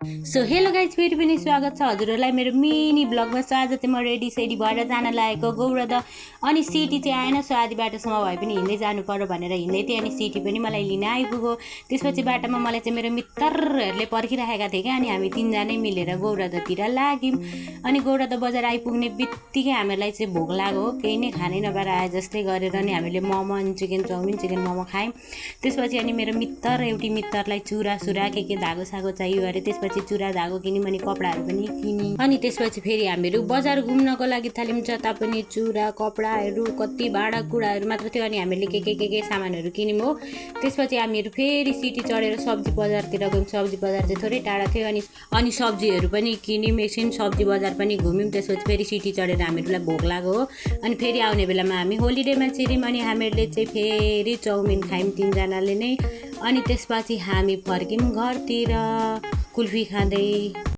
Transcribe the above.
So hello guys, फेरि पनि स्वागत छ हजुरहरूलाई मेरो मिनी ब्लगमा। सो आज चाहिँ म रेडी सेडी भएर जान लागेको गौरद। अनि सिटी चाहिँ आएन, सो आधी बाटोसम्म भए पनि हिँड्दै जानु पर्यो भनेर हिँड्दै थिएँ। अनि सिटी पनि मलाई लिन आइपुग्यो। त्यसपछि बाटोमा मलाई चाहिँ मेरो मित्रहरूले पर्खिराखेका थिए क्या। अनि हामी तिनजनै मिलेर गौरदतिर लाग्यौँ। अनि गौरद बजार आइपुग्ने बित्तिकै हामीलाई चाहिँ भोक लाग्यो, केही नै खानै नपाएर आए जस्तै गरेर अनि हामीले मोमो अनि चिकन चाउमिन चिकन मोमो खायौँ। त्यसपछि अनि मेरो एउटी मित्रलाई चुरा सुरा के धागो सागो चाहियो अरे। त्यसपछि चुरा धागो किन्यौँ अनि कपडाहरू पनि किन्यौँ। अनि त्यसपछि फेरि हामीहरू बजार घुम्नको लागि थाल्यौँ। जता पनि चुरा कपडाहरू कति भाँडाकुँडाहरू मात्र थियो। अनि हामीले के सामानहरू किन्यौँ हो। त्यसपछि हामीहरू फेरि सिटी चढेर सब्जी बजारतिर गयौँ। सब्जी बजार चाहिँ थोरै टाढा थियो। अनि सब्जीहरू पनि किन्यौँ, एकछिन सब्जी बजार पनि घुम्यौँ। त्यसपछि फेरि सिटी चढेर हामीहरूलाई भोक लाग्यो हो। अनि फेरि आउने बेलामा हामी होलिडेमा छिर्यौँ। अनि हामीहरूले चाहिँ फेरि चाउमिन खायौँ तिनजनाले नै। अनि त्यसपछि हामी फर्क्यौँ घरतिर कुल्फी खाँदै।